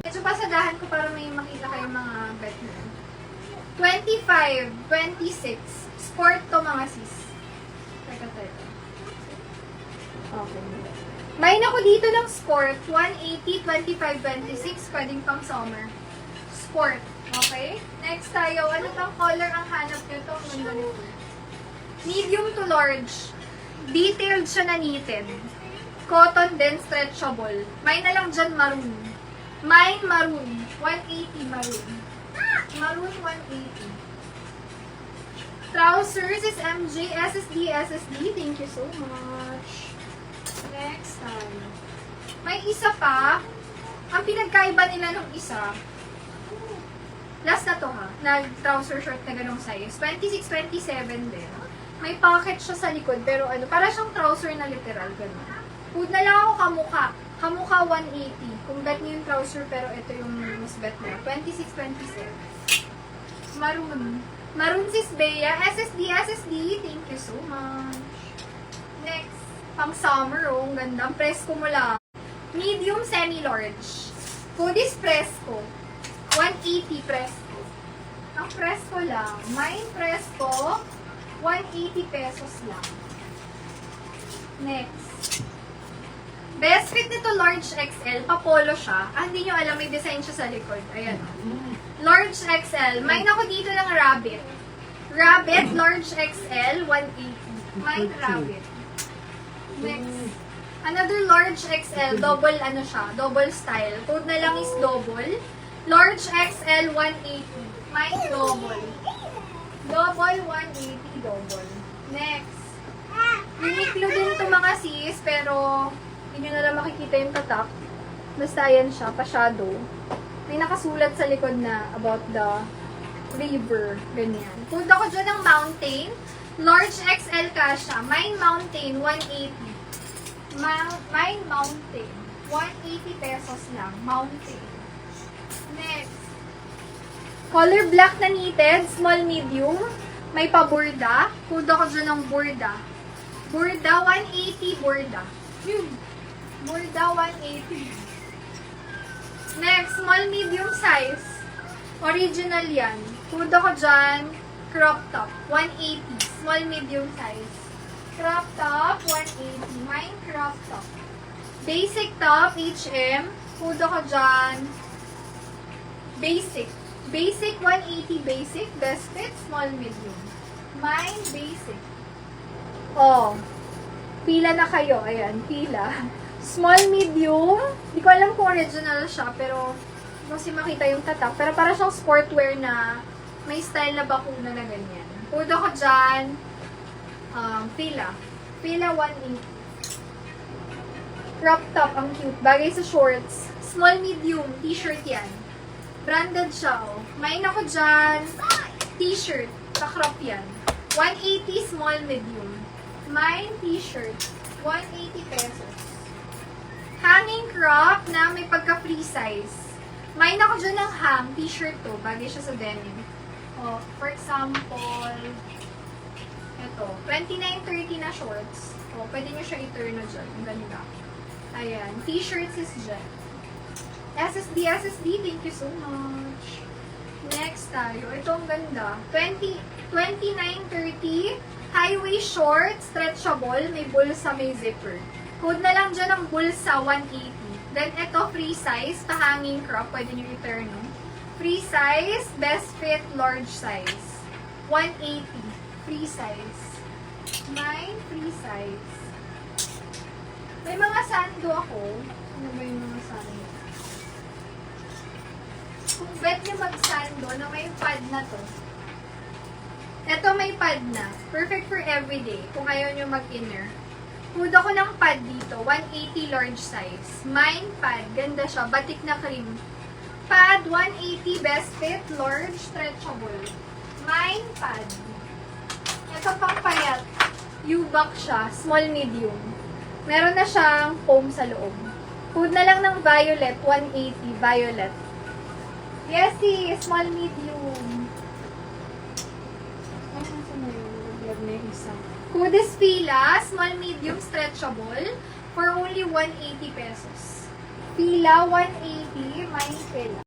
Medyo pasadahan ko para may makita kayong mga bet na. 25, 26. Sport to mga sis. Teka. Okay. May ako dito ng sport. 180, 25, 26. Pwedeng pang summer. Sport. Okay? Next tayo. Ano pang color ang hanap nito? Ang ganda nito. Medium to large. Detailed siya na knitted. Cotton din, stretchable. May na lang dyan maroon. Mine maroon. 180 maroon. Maroon 180. Trousers is MJ, SSD, SSD. Thank you so much. Next time. May isa pa. Ang pinagkaiba nila nung isa. Last na to ha. Nag-trouser short na ganong size. 26, 27 din. May pocket siya sa likod. Pero ano, para siyang trouser na literal. Ganon. Food na lang ako kamukha. Kamukha 180. Kung bet niyo yung trouser, pero ito yung mas bet na. 26, 27. Maroon. Maroon sis Bea. SSD, SSD. Thank you so much. Next. Pang summer, oh. Ang ganda. Presko mo lang. Medium, semi-large. Hoodies presko. 180 presko. Ang presko lang. Mine presko. 180 pesos lang. Next. Best fit nito, large XL. Papolo siya. Ah, hindi nyo alam, may design siya sa likod. Ayan. Large XL. Mine ako dito ng rabbit. Rabbit, large XL, 180. Mine rabbit. Next. Another large XL. Double ano siya. Double style. Code na lang is double. Large XL, 180. Mine double. Double, 180. Double. Next. Uniqlo din ito mga sis, pero hindi nyo na lang makikita yung tatak. Basta yan siya, pa-shadow. May nakasulat sa likod na about the river. Ganyan. Punta ko dyan ng mountain. Large XL kasha. Mine mountain, 180. Mine mountain. 180 pesos lang. Mountain. Next. Color black na knitted. Small, medium. May pa-burda. Punta ko dyan ng burda. Burda, 180 burda. Burda, 180. Next, small, medium size. Original yan. Punta ko dyan. Crop top, 180. Small, medium size. Crop top, 180. Mine crop top. Basic top, HM. Punta ko dyan. Basic. Basic, 180 basic. Best fit, small, medium. Mine, basic. Oh. Pila na kayo. Ayan, pila. Small, medium. Hindi ko alam kung original siya, pero kasi makita yung tatak. Pero para siyang sportwear na may style na bakuna na ganyan. Pudo ko dyan. Pila. Pila, 180. Crop top, ang cute. Bagay sa shorts. Small, medium. T-shirt yan. Branded siya, oh. Main ako dyan. T-shirt. Pa-crop yan. 180, small, medium. Mine, t-shirt. 180 pesos. Hanging crop na may pagka-free size. Mine ako dyan ng hang. T-shirt to. Bagay siya sa denim. Oh, for example, ito. 29.30 na shorts. Oh, pwede nyo siya i-turn na dyan. Ang ganda. Ayan. T-shirts is dyan. SSD, thank you so much. Next tayo. Ito ang ganda. 29.30. Highway short, stretchable, may bulsa, may zipper. Code na lang dyan ang bulsa, 180. Then ito, free size, pa-hanging crop. Pwede nyo i-turn, no? Free size, best fit, large size. 180. Free size. Mine, free size. May mga sando ako. Ano ba yung mga sando? Kung bet nyo mag-sando na may pad na to. Ito may pad na. Perfect for everyday. Kung ayaw nyo mag-inner. Food ako ng pad dito. 180 large size. Mine pad. Ganda siya. Batik na cream. Pad, 180 best fit. Large, stretchable. Mine pad. Ito pang payat. U-back siya. Small, medium. Meron na siyang foam sa loob. Food na lang ng violet. 180. Violet. Yes, small, medium. may isa. Hoodies Fila, small medium stretchable for only 180 pesos. Fila 180, may Fila.